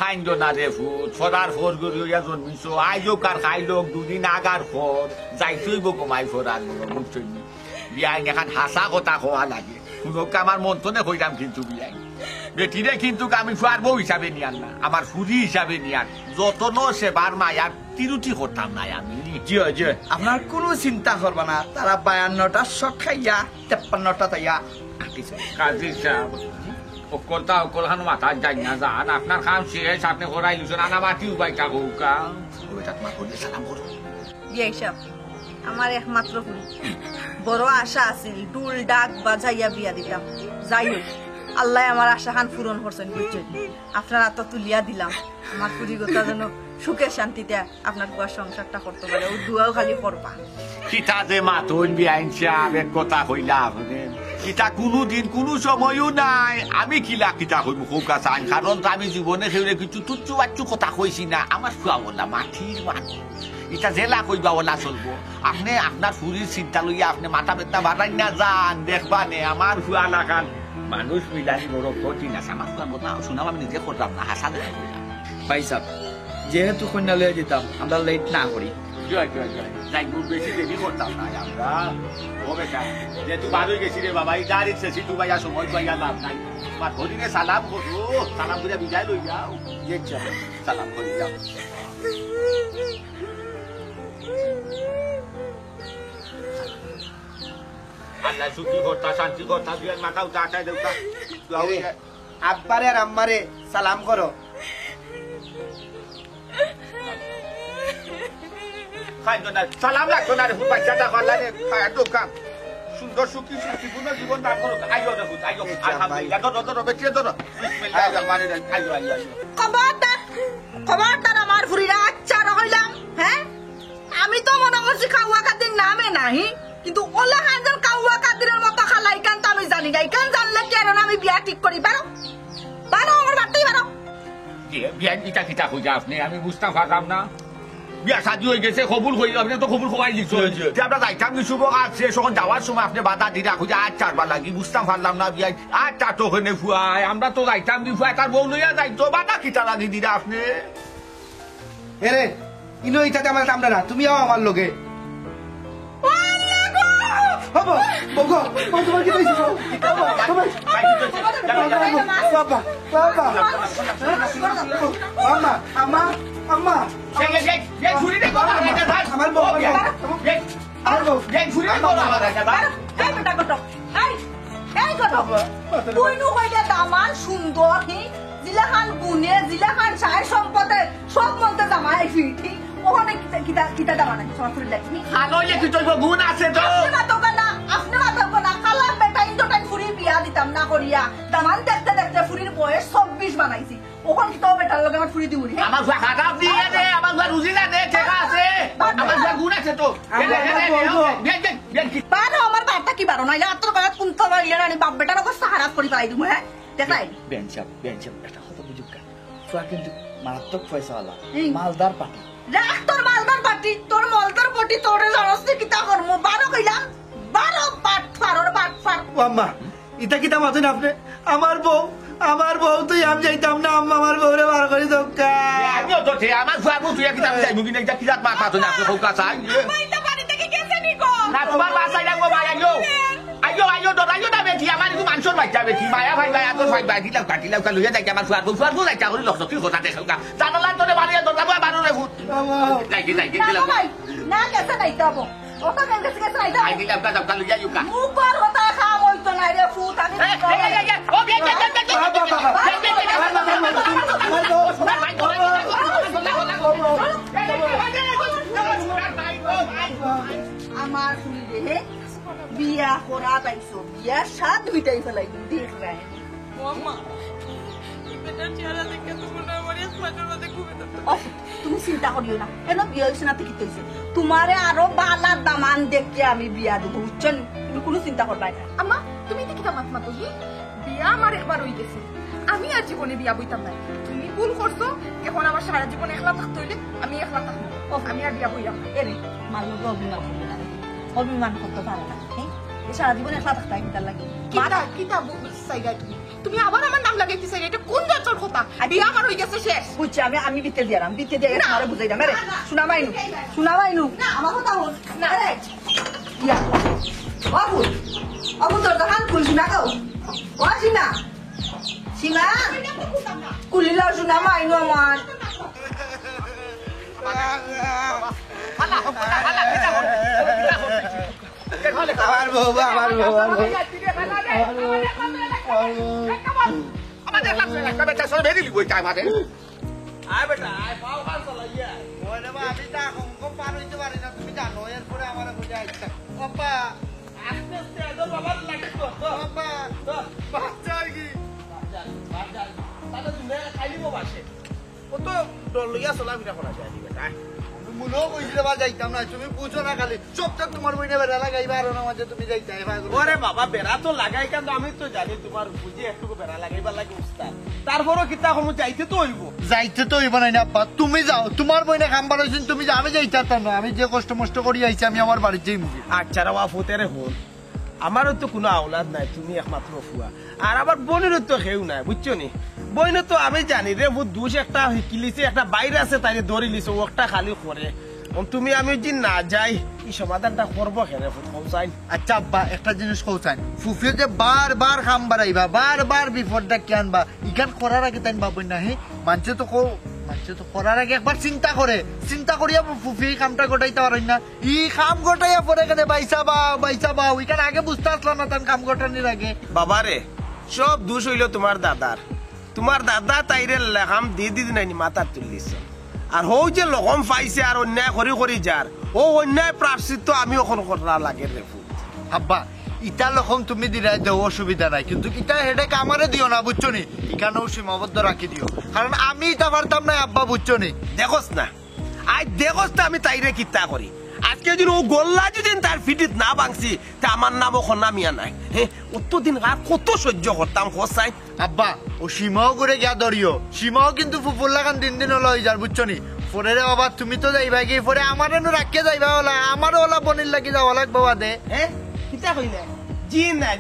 খাইন্দ না রে foot ফরার for Garia জন্মিছ আইজো কার খাইলোক দুদিন আগার ফর যাইতই কমাই ফরার বুঝছই বিয়াই এখন হাসা কথা খোয়া লাগে শুনক আমার মন্তনে কইরাম কিন্তু বিয়াই বেটিরে কিন্তু আমি ফুয়ার বউ হিসাবে নিয়ান না আমার ফুরি হিসাবে নিয়ান যতন সেবার মায়ার তিরুটি করতাম নাই আমি জি আপনার কোনো চিন্তা করবা না তারা 52টা শট খাইয়া 53টা তাইয়া আটিছে কাজী সাহেব অকলতা অকলখান মাথা যাই না জান আপনার কাম শেষ আপনি করাই লুছেন আনা মাটি উবাইটা কৌকা ওইটা তোমার করলে সালাম করো বিয়াই সাহেব আমার একমাত্র ফুল বড় আশা আছিল ডুল ডাক বাজাইয়া বিয়া দিতাম যাই হোক আল্লাহ আমার আশা খান পূরণ করছেন বুঝছেন আপনার হাত তুলিয়া দিলাম আমার পুরিগতা যেন সুখে শান্তিতে আপনার বুয়ার সংসারটা করতে পারে ও দুয়াও খালি করবা কিতা যে মাতন বিয়াইন সাহেব এক কথা কইলা আপনি কিতা কোনোদিন কোনো সময়ও নাই আমি কিলা কিতা কইব কৌকা চান কারণ আমি জীবনে সেউরে কিছু তুচ্ছু বাচ্চু কথা কইছি না আমার ফুয়া বলা মাটির মানুষ এটা জেলা কইবা ওলা চলবো আপনি আপনার ফুরির চিন্তা লইয়া আপনি মাথা বেতা বাড়াই না যান দেখবা নে আমার ফুয়া লাগান মানুষ মিলানি বড় ক্ষতি না আমার ফুয়ার কথা শুনাম আমি নিজে করতাম না হাসা দেখা কইলাম ভাই সাহেব যেহেতু কন্যা লইয়া যেতাম আমরা লেট না করি জয় যাই বেশি দেরি করতাম না আমরা ও বেটা যেহেতু বারোই গেছি রে বাবা এই গাড়ি শেষি তু ভাইয়া সময় পাইয়া লাভ নাই তোমার হরিণে সালাম করো সালাম করে বিদায় লই যাও সালাম করে যাও আল্লাহ সুখী করতা শান্তি করতা বিয়ার মাথা উঠা আটাই দেউতা আব্বারে আর আম্মারে সালাম করো সালাম লাগতো না রে বাচ্চাটা করলাম দোকান সুন্দর সুখী শান্তিপূর্ণ জীবন দান করো আইও দেখো আইও আলহামদুলিল্লাহ ধরো বেঁচে ধরো বিসমিল্লাহির রহমানির রহিম আইও খবরদার আমার ফুরিরা আচ্ছা হইলাম হ্যাঁ আমি তো মনে করছি খাওয়া খাদ্যের নামে নাই কিন্তু ওলা খানজন খাওয়া খাদ্যের মতো খালাই কান তো আমি জানি না কান জানলে কেন আমি বিয়া ঠিক করি বারো আমার বাড়তেই বারো বিয়া কিটা কিটা খুঁজে আপনি আমি বুঝতে পারলাম না বিয়া সাজি হয়ে গেছে কবুল হয়ে আপনি তো কবুল খোয়াই দিচ্ছেন আমরা যাইতাম কিছু আছে যখন যাওয়ার সময় আপনি বাধা দিলে খুঁজে আর চারবার লাগি বুঝতাম পারলাম না বিয়া আর চার তো ওখানে ফুয়াই আমরা তো যাইতাম দি ফুয়াই তার বউ লইয়া যাইতো বাধা কিটা লাগি দিলে আপনি এরে ইনো ইটাতে আমার কামড়া না তুমিও আমার লগে বাবা বগো তোমার কি হইছে বাবা আম্মা আম্মা আম্মা এই ছুরি দে কোলা আমার বউ আমার বউ এই ছুরি দে কোলা এই বেটা কত এই কত তুই নু হইলে দামান সুন্দর হি জিলাখান গুনে জিলাখান চাই সম্পদে সব মন্তে জামাই ফিটি ওখানে কিতা কিতা দামান আছে সব ফুল লাগি খালইলে কি তোর গুণ আছে তো আপনি মাতো না কালা বেটা ইন্দোটাই ফুরি বিয়া দিতাম না করিয়া দামান দেখতে দেখতে ফুরির বয়স 24 বানাইছি ওখান কি তো বেটার লগে আমার ফুরি দিউরি আমার ফুয়া খারাপ দিয়ে দে আমার ফুয়া রুজি না দে ঠিক আছে আমার ফুয়া গুণ আছে তো বারো আমার বাপটা কি বারো না তোর বাবা কুন্ত ইয়া রানি বাপ বেটার ওকে সাহারা করি পাই দিমু হ্যাঁ দেখাই বেঞ্চাপ এটা কত বুঝুকা ফুয়া কিন্তু মারাত্মক পয়সাওয়ালা মালদার পাটি রাখ তোর মালদার পাটি তোর মালদার পাটি তোর জানস্তে কিতা করমু বারো কইলাম বারো পাট ফার ও আম্মা এটা কি দাম আছেন আপনি আমার বউ তুই আমি যাইতাম না আম্মা আমার বউরে বার করে দোকা আমিও তো ঠিক আমার ফুয়া বউ তুই কি আমি যাইমু কি না এটা কি জাত মাথা তো না আপনি ফোকা চাই মাইতা পানি থেকে গেছে নিকো না তোমার বাসায় লাগবো ভাই আইও দরাইও না বেটি আমার একটু মাংসর বাচ্চা বেটি মায়া ভাই আগর ভাই দিলাম কাটিলাম লইয়া যাই আমার ফুয়া বউ যাইতা করি লক্ষ কথা দেখা জানালা তোরে মারিয়া দরজাবো বারো রে ফুট যাই দিলাম না গেছে নাই যাবো ওটা গেছে নাই যাবো আই দিলাম কা লইয়া ইউকা মুবার হতা খাম হইতো না রে ফুট আমি ও আমার শুনি রে বিয়া করা পাইছো বিয়া সাত মিটাই ফেলাই দেখ রায় মামা এটা চেহারা দেখে তো মনে হয় মাঝে মাঝে ঘুরে তুমি চিন্তা করিও না কেন বিয়া হইছে না কি হইছে তোমারে আরো বালা দামান দেখে আমি বিয়া দেব বুঝছেন তুমি কোনো চিন্তা করবা না আম্মা তুমি কি মাত মাতো বিয়া আমার একবার হই গেছে আমি আর জীবনে বিয়া বইতাম না তুমি ভুল করছো এখন আমার সারা জীবন একলা থাকতে হইলে আমি একলা থাকবো আমি আর বিয়া বইলাম এরে মানুষ অভিমান করতে পারে না সারা জীবন একলা থাকতে লাগে কিতা কিতা সাইগাই তুমি তুমি আবার আমার নাম লাগাইতে চাই এটা কোন দরকার কথা বিয়া আমার হয়ে গেছে শেষ বুঝছি আমি বিতে দিলাম বিতে দিয়ে তোমারে বুঝাই দাম রে শোনা মাইনু আমার কথা হল না রে ইয়া বাবু বাবু তোর দোকান খুলছি না তো ওয়াসি না সীমা কুলিলা শোনা মাইনু আমার আমার বউ আমার বউ আমি তা কম পার হইতে পারি না তুমি জানো এরপরে আমার বুঝে আইসা বাবা আস্তে আস্তে একদম বাবা লাগে বাবা বাচ্চা কি তাহলে তুমি খাইলিব বাসে কত ডর লইয়া চলাফেরা করা যায় বেটা মুনো কইছিলে বা যাইতাম না তুমি বুঝো না খালি সবটা তোমার বইনে বেড়া লাগাইবা আর না মাঝে তুমি যাইতাই ওরে বাবা বেড়া তো লাগাই কিন্তু আমি তো জানি তোমার বুঝি একটু বেড়া লাগাইবার লাগে উস্তাদ তারপরও কিতা কম যাইতে তো হইব যাইতে তো হইব না আব্বা তুমি যাও তোমার বইনে কাম বাড়াইছেন তুমি যাও আমি যাইতাম না আমি যে কষ্ট মষ্ট করি আইছি আমি আমার বাড়ির যাই মুখে আচ্ছা রা ফুতেরে হল আমারও তো কোনো আওলাদ নাই তুমি একমাত্র ফুয়া আর আবার বোনেরও তো কেউ নাই বুঝছো নি বইনে তো আমি জানি রে বহুত দুষ একটা কিলিছে একটা বাইরে আছে তাই ধরে লিছে ও একটা খালি করে তুমি আমি যদি না যাই এই সমাধানটা করবো কেন পৌঁছাই আচ্ছা আব্বা একটা জিনিস কৌচান ফুফিও যে বারবার খাম বাড়াইবা বারবার বিপদটা কি আনবা ইখান করার আগে তাই বাবুই না হে মানুষে তো করার আগে একবার চিন্তা করিয়া ফুফি কামটা গোটাইতে পারেন না ই কাম গোটাইয়া পরে এখানে বাইসা বা ওইখানে আগে বুঝতে আসলাম না তার কাম গোটানির আগে বাবারে সব দোষ হইল তোমার দাদা তাইরে লেখাম দিয়ে নাই মাথার তুলিস আর হৌ যে লগম পাইছে আর অন্যায় করি যার ও অন্যায় প্রাশ্চিত্য আমি ওখানে করা লাগে রে আব্বা ইটা লক্ষম তুমি দিলাই দেও অসুবিধা নাই কিন্তু ইটা হেডেক আমারে দিও না বুঝছো নি এখানেও সীমাবদ্ধ রাখি দিও কারণ আমি ইটা পারতাম না আব্বা বুঝছো নি দেখোস না আজ দেখোস না আমি তাইরে কিতা করি আজকে যদি ও গোল্লা যদি তার ফিটিত না ভাঙছি তা আমার নাম ওখান নামিয়া নাই হ্যাঁ অতদিন আর কত সহ্য করতাম খোসাই আব্বা ও সীমাও করে গিয়া ধরিও সীমাও কিন্তু ফুফুর লাগান দিন হলো হয়ে যার বুঝছো নি পরে রে বাবা তুমি তো যাইবা কি পরে আমার রাখিয়ে যাইবা ওলা আমারও ওলা বনির লাগি যাওয়া লাগবে বাদে হ্যাঁ কিতা কইলে জি না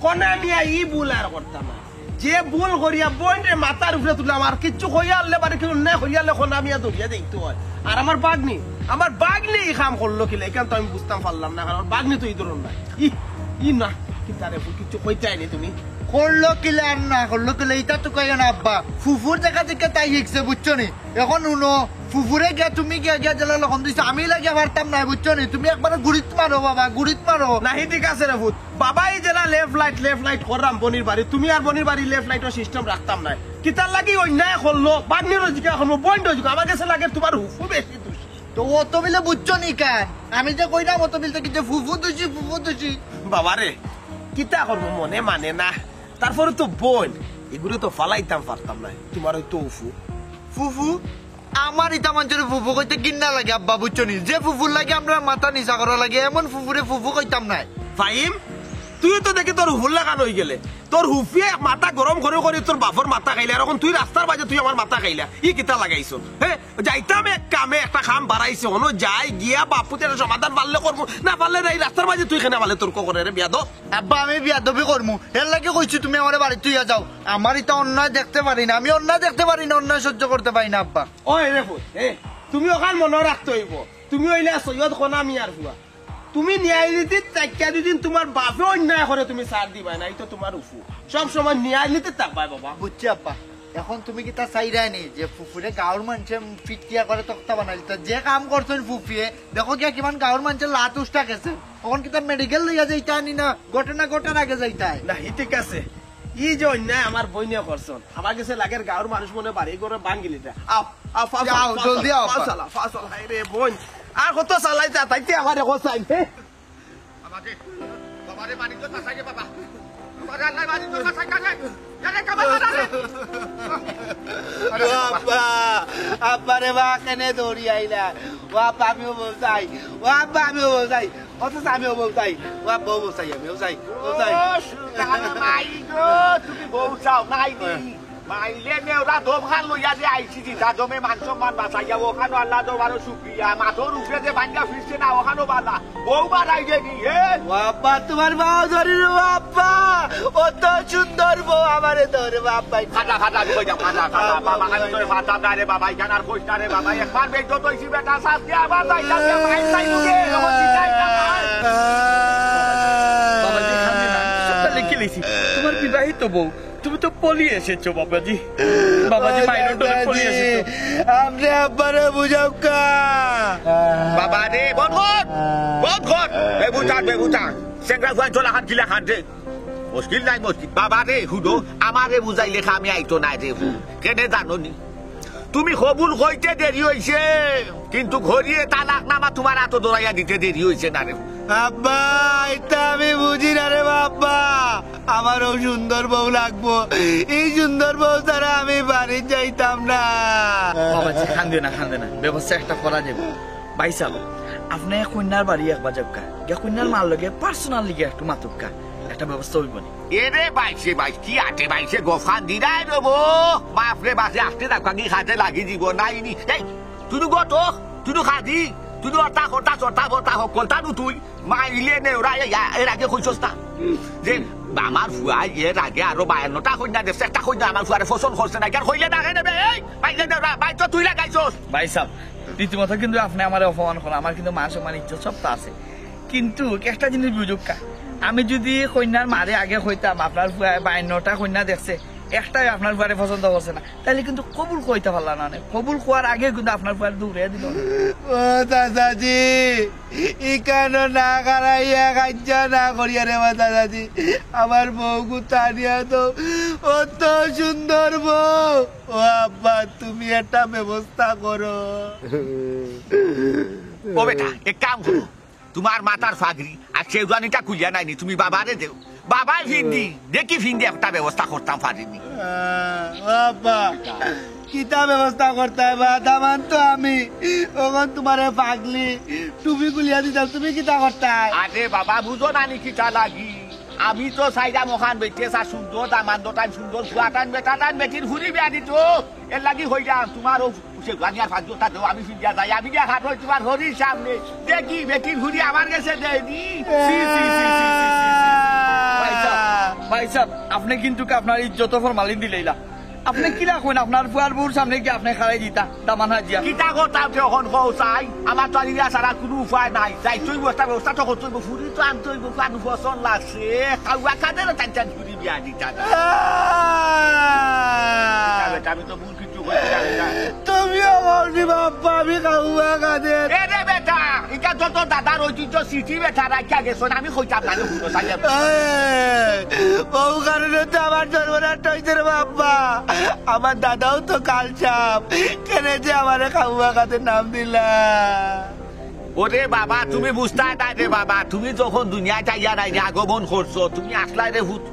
কোনা মিয়া ই ভুল আর করতাম না যে ভুল করিয়া বইনের মাথার উপরে তুললাম আর কিচ্ছু হইয়া আনলে পারে কেউ না হইয়া আনলে কোনা মিয়া ধরিয়া দেখতে হয় আর আমার বাগনি এই কাম করলো কিলে এখান তো আমি বুঝতাম পারলাম না কারণ বাগনি তো এই ধরুন না ই না কিতারে কিচ্ছু কইতে আইনি তুমি করলো কিলে আর না করলো কিলে এটা তো কই না আব্বা ফুফুর দেখা থেকে তাই শিখছে বুঝছো নি এখন উনো ফুফুরে গিয়া তুমি গিয়া জেলা লখন দিছো আমি লাগিয়া পারতাম না বুঝছো নি তুমি একবার গুড়িত মারো বাবা গুড়িত মারো না ঠিক আছে রে ভূত বাবাই জেলা লেফট লাইট করলাম বনির বাড়ি তুমি আর বনির বাড়ি লেফট লাইটের সিস্টেম রাখতাম না কিতার লাগি অন্যায় করলো বাগনির জিজ্ঞা করবো বইন জিজ্ঞা আমার কাছে লাগে তোমার হুফু বেশি দোষী তো অত বিলে বুঝছো নি কেন আমি যে কইলাম অত বিলতে কি যে ফুফু দোষী বাবারে কিতা করবো মনে মানে না তারপরে তো বোন এগুলো তো ফালাইতাম পারতাম না তোমার ওই তো ফুফু আমার ইটা মানুষের ফুফু কইতে কিন্না লাগে আব্বা বুঝছো নি যে ফুফুর লাগে আমরা মাথা নিচা করা লাগে এমন ফুফুরে ফুফু কইতাম না ফাইম তুই তো দেখি তোর হুফুর লাগান হয়ে গেলে তোর হুফিয়ে মাথা গরম করে তোর বাপর মাথা খাইলে এখন তুই রাস্তার বাজে তুই আমার মাথা খাইলা ই কিতা লাগাইছো হ্যাঁ যাইতাম এক কামে একটা খাম বাড়াইছে হনো যাই গিয়া বাপুতে সমাধান পারলে করবো না পারলে না এই রাস্তার বাজে তুই কেনা পারলে তোর করে রে বিয়াদ আব্বা আমি বিয়াদবি করমু এর লাগে কইছি তুমি আমার বাড়ি তুই যাও আমার এটা অন্যায় দেখতে পারি না আমি অন্যায় দেখতে পারি না অন্যায় সহ্য করতে পারি না আব্বা ওই রে তুমি ওখান মনে রাখতে হইব তুমি হইলে সৈয়দ খোনা মিয়ার হুয়া তুমি ন্যায় নীতির চাইকা দুদিন তোমার বাপে অন্যায় করে তুমি সার দিবা না এই তো তোমার উফু সব সময় ন্যায় নীতির থাকবাই বাবা বুঝছি আব্বা এখন তুমি কি তা চাইরাই নি যে ফুফুরে গাঁৱৰ মানুষে ফিটিয়া করে তক্তা বানাইল যে কাম করছেন ফুফিয়ে দেখো গিয়া কিমান গাঁৱৰ মানুষের লাত উষ্টা গেছে এখন কি তার মেডিকেল লইয়া যাইতা নি না ঘটনা ঘটার আগে যাইতাই না ঠিক আছে ই যে অন্যায় আমার বইনিয়া করছেন আমার কাছে লাগের গাঁৱৰ মানুষ মনে বাড়ি করে বাঙ্গিলিটা যাও জলদি আও ফাসল হাই রে বোন আর কত চালাইতা তাইতে আমার এখন চাই বাবারে পানি তো চাইকে বাবা বাবা আল্লাহ পানি তো চাইকে আব্বারে বা কেনে দৌড়ি আইলা ও আব্বা আমিও বলতাই ও আব্বা আমিও বলতাই অথচ আমিও বলতাই ও আব্বাও বলতাই আমিও যাই তুমি বউ চাও নাই মাইলে নেওরা দম খান লইয়া যে আইছি জিতা জমে মান সম্মান বাঁচাইয়া ওখানো আল্লাহ দরবারও শুক্রিয়া মাথর উপরে যে বাঙ্গা ফিরছে না ওখানো বালা বউবার আইলে নি হে বাবা তোমার বাবা ধরি রে বাবা অত সুন্দর বউ আমারে ধরে বাবা খাটা খাটা কই যা খাটা খাটা বাবা আমি তোর ফাটা দারে বাবা ইখানার কইতা রে বাবা একবার বেজো তইছি বেটা সাথে আবার যাইতা কে মাই চাই লুকে ও চিন্তাই না বাবাজি খান্দি না সবটা লিখে লিছি তোমার বিবাহিত বউ তুমি তো পলিয়ে এসেছো বাবাজি বাবাজি মাইনর তো পলিয়ে এসেছো আপনি আব্বারে বুঝাও কা বাবা রে বন্ধ কর বেবুটা সেঙ্গা ফুয়াই চলা হাত গিলা হাত দে মুশকিল নাই মুশকিল বাবা রে হুডো আমারে বুঝাই লেখা আমি আইতো নাই রে কেনে জানো নি তুমি কবুল হইতে দেরি হইছে কিন্তু ঘরিয়ে তালাক নামা তোমার এত দৌড়াইয়া দিতে দেরি হইছে না রে আব্বা এটা আমি বুঝি না রে বাবা আমারও সুন্দর বউ লাগবো এই সুন্দর বউ ছাড়া আমি বাড়ি যাইতাম না বাবাজি খান্দে না ব্যবস্থা একটা করা যাবে ভাই সাহেব আপনি কন্যার বাড়ি একবার যাবকা গিয়া কন্যার মার লগে পার্সোনাল লিগে একটু মাতুকা একটা ব্যবস্থা হইব নি এরে বাইশে কি আটে বাইশে গোফান দিনাই রবো বাপরে বাসে আসতে দাকি খাতে লাগি দিব নাই নি এই তুই গত তুই খাদি তুই অর্তা কর্তা চর্তা বর্তা সকলতা তুই মাইলে নেওরা এর আগে কইছস না যে আমার ফুয়াই এর আগে আরো 52টা কন্যা দেখছে একটা কন্যা আমার ফুয়ারে ফসল করছে না কেন হইলে না নেবে এই মাইলে নেওরা মাই তো তুই লাগাইছস ভাই সাহেব রীতিমতো কিন্তু আপনি আমার অপমান করেন আমার কিন্তু মান সম্মান ইজ্জত সব তো আছে কিন্তু একটা জিনিস বুঝুকা আমি যদি কন্যার মারে আগে হইতাম আপনার 52টা কন্যা দেখছে একটাই আপনার ফুয়ারে পছন্দ করছে না তাহলে কিন্তু কবুল কইতে পারলাম না কবুল কোয়ার আগে কিন্তু আপনার ফুয়ার দৌড়ে দিল ও দাদাজি ইকানো না কারাইয়া কাজ না করিয়া রে দাদাজি আমার বউ কুতানিয়া তো অত সুন্দর বউ ও আব্বা তুমি একটা ব্যবস্থা করো ও বেটা এক কাম করো তোমার মাথার ফাগরি আর সেজুয়ানিটা খুলিয়া নাইনি তুমি বাবারে দেও বাবাই ফিন্দি দেখি ফিন্দি একটা ব্যবস্থা করতাম পারিনি বাবা কিতা ব্যবস্থা করতে হবে দামান তো আমি ওখান তোমারে পাগলি টুপি গুলিয়া দিতাম তুমি কিতা করতে আরে বাবা বুঝো না নি কিটা লাগি আমি তো সাইডা মখান বেটে সা সুন্দর দামান দোটান সুন্দর ফুয়াটান বেটাটান বেটির ঘুরি বিয়া দিত এর লাগি হই যাম তোমারও সে গানিয়ার ফাজটা দেও আমি ফিন্দিয়া যাই আমি গিয়া হাত হই তোমার হরির সামনে দেখি বেটির ঘুরি আমার কাছে দেয়নি ভাই সাহেব আপনি কিন্তু আপনার ইজ্জত ফরমালিন দিলেইলা আপনি কি রাখবেন আপনার ফুয়ার বউর সামনে কি আপনি খাড়াই দিতা দামান হাজিয়া কিতা করতাম যখন চাই আমার তো আলিয়া ছাড়া কোনো উপায় নাই যাই তুই বস্তা ব্যবস্থা তখন তুই ফুরি তো আনতে হইব কান পছন্দ লাগছে খাওয়া খাদের টান টান ঘুরি বিয়া দিতা আমি তো ভুল কিছু তুমিও বলছি বাপ্পা আমি খাওয়া খাদের এরে বেটা এটা যত দাদার ঐতিহ্য স্মৃতি বেটা রাখিয়া গেছো আমি কইতাম না ভুল চাইলে বউ কারণে তো আমার জন্মনাথ হয়েছে রে বাপ্পা আমার দাদাও তো কাল চাপ কেনে যে আমার খাওয়া খাদের নাম দিলা ওরে বাবা তুমি বুঝতে নাই রে বাবা তুমি যখন দুনিয়ায় চাইয়া নাই আগমন করছো তুমি আসলাই রে ভূত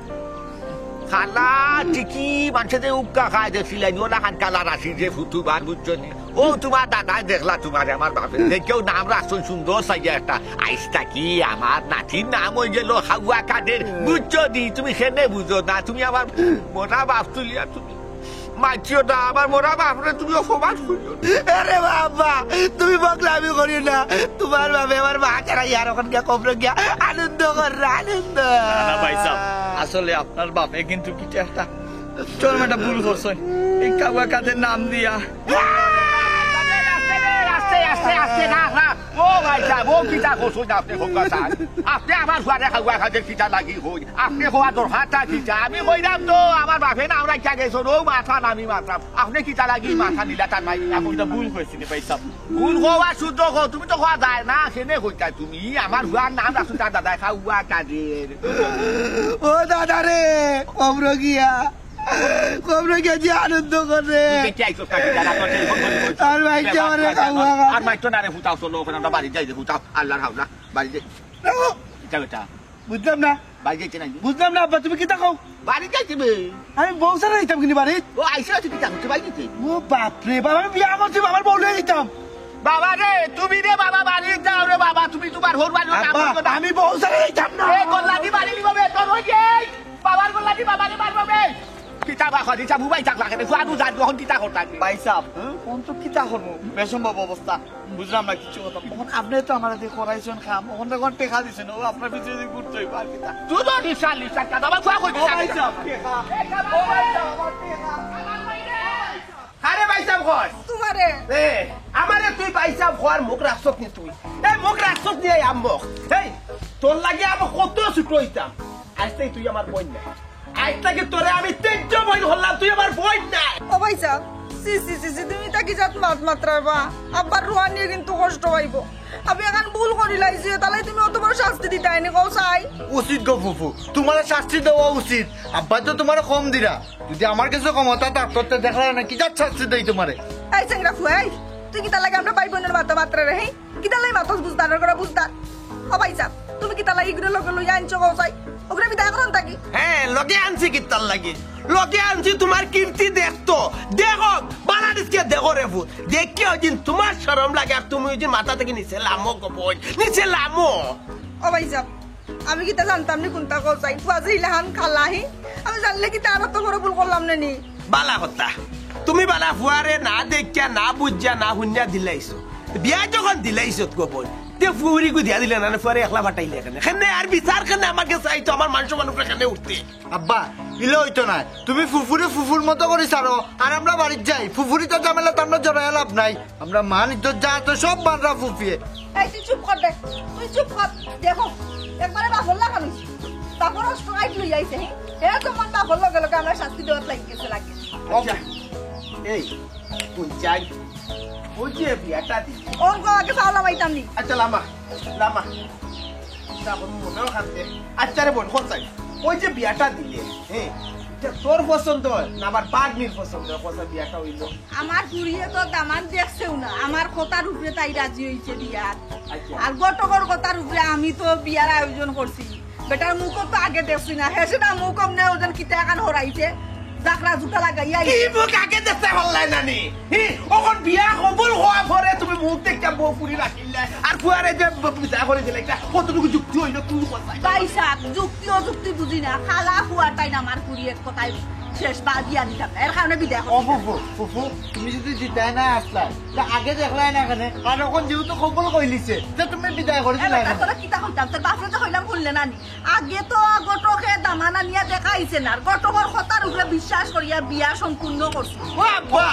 খালা ঠিকই মানুষের উপকা খায় দেখছিলেন ওরা খান কালার আসি যে ফুটু বার বুঝছো ও তোমার দাদাই দেখলা তোমার আমার বাপের দেখেও নাম রাখছেন সুন্দর সাইয়া একটা আইসটা কি আমার নাতির নাম হয়ে গেল হাগুয়া কাদের বুঝছো দি তুমি সেনে বুঝো না তুমি আমার মোটা বাপ তুলিয়া তুমি মাছিও না আমার মোরা বাপরে তুমি অপমান করছো আরে বাবা তুমি বকলামি করি না তোমার বাবা আমার মা ছাড়া ইয়ার ওখান গিয়া কবর গিয়া আনন্দ কর আনন্দ না ভাই সাহেব আসলে আপনার বাপে কিন্তু কিছু একটা চরম একটা ভুল করছেন এই কাউয়া কাদের নাম দিয়া আপনি আমার ঘরে খাওয়া খাদের কিটা লাগি হই আপনি হওয়া দরকারটা কিটা আমি কইলাম তো আমার বাপে নাম রাখা গেছো ও মাথা নামি মাথা আপনি কিটা লাগি মাথা নিলা তার নাই এখন তো ভুল হয়েছিল ভাই সাহেব ভুল হওয়া শুদ্ধ হো তুমি তো হওয়া যায় না সেনে কইতা তুমি আমার হুয়ার নাম রাখছো তার দাদা খাওয়া কাদের ও দাদা রে কবর গিয়া যে আনন্দ করে আর ভাই আর মাইতো না রে ফুটাও চলো ওখানে আমরা বাড়ি যাই যে ফুটাও আল্লাহর হাওলা বাড়ি যাই বুঝলাম না বাড়ি যাইতে নাই বুঝলাম না আব্বা তুমি কি দেখো বাড়ি যাইতে আমি বউ সারা দিতাম কিন্তু বাড়ি ও আইসা আছে কি যাচ্ছে বাড়ি যেতে ও বাপরে বাবা আমি বিয়া করছি বাবার বউ নিয়ে দিতাম বাবা রে তুমি রে বাবা বাড়ি যাও রে বাবা তুমি তোমার হোর বাড়ি আমি বউ সারা দিতাম না এ গোল্লাদি বাড়ি নিবে তোর হই বাবার গোল্লাদি বাবারে মারবে কিতা বাখ খাদি চাবু বাই থাক লাগে ফুয়াদু জান তখন কিতা করতা ভাই সাহেব কোন তো কিতা করবো বেসম্ভব অবস্থা বুঝলাম না কিছু কথা তখন আপনি তো আমার দিয়ে করাইছেন খাম ওখান থেকে টেকা দিছেন ও আপনার পিছনে দিয়ে ঘুরতে হইব আর কিতা তুই তো নিশান নিশান কাদা বা ফুয়া কই ভাই সাহেব আরে ভাই সাহেব কই তোমারে এ আমারে তুই ভাই সাহেব হওয়ার মুখ রাখছত নি তুই এই মুখ রাখছত নি এই আমক এই তোর লাগে আমি কত ছুটো হইতাম আজটাই তুই আমার বোন না আজটাকে তোরে আমি তেজ্য বোন হলাম তুই আমার বোন না ও ভাই সাহেব সি সি সি সি তুমি তাকি জাত মাত মাত্রাবা আব্বার রুয়া নিয়ে কিন্তু কষ্ট পাইব আমি এখন ভুল করি লাইছি তাহলে তুমি অত বড় শাস্তি দিতে আইনি কও চাই উচিত গো ফুফু তোমার শাস্তি দেওয়া উচিত আব্বা তো তোমার কম দিরা যদি আমার কাছে ক্ষমতা থাকতো তো দেখলা না কি যা শাস্তি দেই তোমারে এই চেংরা ফুয়াই তুই কিতা লাগে আমরা ভাই বোনের মাথা মাত্রা রে কিতা লাই মাথা বুঝতার করে বুঝতার ও ভাই সাহেব তুমি কিতা লাগে ইগরে লগে লই আনছো কও চাই ওগরে বিদায় করন তাকি হ্যাঁ লগে আনছি কিতার লাগে লগে আনছি তোমার কীর্তি দেখতো দেখো বাংলাদেশকে দেখো রে ফুট দেখি ওই দিন তোমার শরম লাগে আর তুমি ওই দিন মাথা থেকে নিচে লামো গোপন নিচে লামো ও ভাই সাহেব আমি কিতা জানতাম নি কোনটা কও চাই তুই আজ ইলাহান খালাহি আমি জানলে কি তার তো বড় ভুল করলাম না নি বালা কথা তুমি বালা ফুয়ারে না দেখিয়া না বুঝা না শুনিয়া দিলাইছো বিয়া যখন দিলাইছো গোপন তে ফুরি কো দিয়া দিলে না ফুয়ারে একলা ফাটাইলে কেনে কেনে আর বিচার কেনে আমাকে চাইতো আমার মানুষ মানুষের কেনে উঠতে আব্বা ইলে হইতো না তুমি ফুফুরে ফুফুর মতো করে ছাড়ো আর আমরা বাড়ির যাই ফুফুরি তো ঝামেলা তো আমরা জড়াইয়া লাভ নাই আমরা মান ইজ্জত যা তো সব মানরা ফুফিয়ে এই তুই চুপ কর দেখ তুই চুপ কর দেখো একবারে বাপর লাগানো বাপর স্ট্রাইক লই আইছে হে তো মন বাপর লগে লগে আমরা শাস্তি দেওয়ার লাগি গেছে লাগে আচ্ছা এই কোন চাই ওই যে বিয়াটা দি ওর গলাকে চাওলা পাইতাম নি আচ্ছা লামা লামা তারপর মনেও খাতে আচ্ছা রে বোন কোন চাই ওই যে বিয়াটা দিলে হ্যাঁ এটা তোর পছন্দ না আবার বাগনির পছন্দ কোথা বিয়াটা হইলো আমার পুরিয়ে তো দামান দেখছেও না আমার কথার উপরে তাই রাজি হইছে বিয়ার আচ্ছা। আর গটকর কথার উপরে আমি তো বিয়ার আয়োজন করছি বেটার মুখ তো আগে দেখছি না হেসে না মুখ অমনে ওজন কিতা এখন হরাইছে জাকরা জুতা লাগাইয়া কি মুখ আগে দেখতে হল্লাই নানি ওখন বিয়া কবুল হওয়া পরে তুমি মুখ দেখতে বউ পুরি রাখিলে আর ফুয়ারে যে বিয়া করে দিলে একটা কতটুকু যুক্তি হইলো তুই কোথায় বাইশাক যুক্তি অযুক্তি বুঝি না খালা ফুয়াটাই না আমার পুরিয়ে কথাই শেষ বা বিয়া দিতাম না এর কারণে বিদায় ও করছি ফুফু ফুফু তুমি যদি জিতাই না আসলাই তা আগে দেখলাই না কেন আর এখন যেহেতু খবর কইলিছে যে তুমি বিদায় করে দিলাই না তোরা কিতা হইতাম তোর বাপরে তো হইলাম শুনলে নানি আগে তো গটকে দামানা নিয়ে দেখাইছে না আর গটকর কথার উপরে বিশ্বাস করিয়া বিয়া সম্পূর্ণ করছি ও আব্বা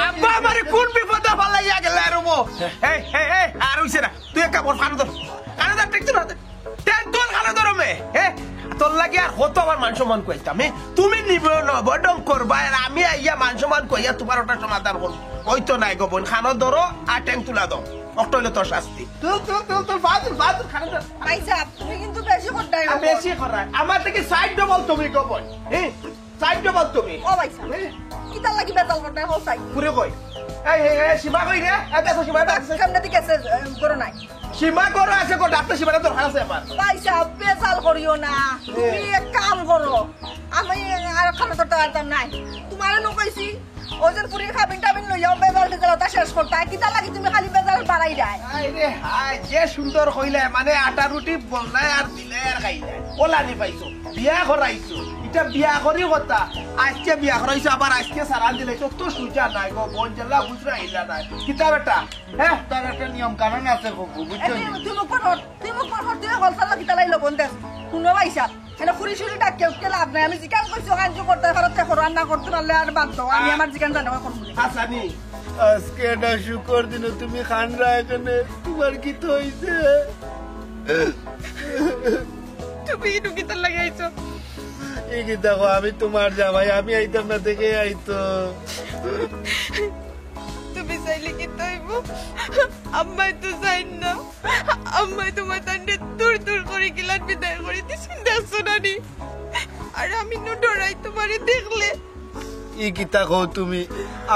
আব্বা আমারে কোন বিপদে ফালাইয়া গেলে রুমো এই এই এই আর হইছে না তুই এক কাপড় ফানো ধর কানে ধর টেকছ না টেন তোর কানে ধর মে তোর লাগে আর হতো আমার মান সম্মান কইতাম তুমি নিবে না বডং করবা আর আমি আইয়া মান সম্মান কইয়া তোমার ওটা সমাধান করব ওই তো নাই গোবন খানো ধরো আর ট্যাং তুলা দাও অক্টইলে তোর শাস্তি তোর বাদুর খানো ধর পয়সা তুমি কিন্তু বেশি করতাই আমি বেশি করাই আমার থেকে সাইড ডবল তুমি গোবন সাইড ডবল তুমি ও পয়সা কিতা লাগি বেতাল করতাই হসাই পুরে কই এই এই সীমা কই রে আচ্ছা সীমা আছে সামনে দিকে আছে করো নাই সীমা করো আছে কো ডাক্তার সীমাটা তোর আছে আমার পয়সা বেজাল করিও না তুমি এক কাম করো আমি আর খানা তো পারতাম নাই তোমার নো কইছি ওজন পুরি খাবিন টাবিন লইয়াও বেজাল বেজালটা শেষ করতা কিতা লাগি তুমি খালি বেজাল বাড়াই যায় আই রে হাই যে সুন্দর কইলে মানে আটা রুটি বললাই আর দিলে আর খাইলে ওলানি পাইছো বিয়া করাইছো এটা বিয়া করি কথা আজকে বিয়া করাইছো আবার আজকে সারান দিলে তো সুজা নাই গো বোন জেলা বুঝরা ইলা নাই কিতা বেটা হ্যাঁ তার একটা নিয়ম কারণ আছে ফুফু বুঝছো তুমি কোন হট দিয়ে হলসাল কিতা লাই লবন দেস শুনো পয়সা এটা ফুরি শুরি ডাক কেউ কে লাভ নাই আমি জিকান কইছো কাজ করতে পারতে করো না করতে পারলে আর বাদ দাও আমি আমার জিকান জানা করব হাসানি আজকে না শুকর দিন তুমি খানরা এখানে তোমার কি তো হইছে তুমি ইনু কিতা লাগাইছো এই কি দেখো আমি তোমার জামাই আমি আইতাম না থেকে আইতো তুমি চাইলে কি তাইব আম্মাই তো চাই না আম্মাই তোমার তান্ডে দূর দূর করে গিলান বিদায় করে দিছেন দেখছো নানি আর আমি নো ডরাই তোমারে দেখলে এই কি দেখো তুমি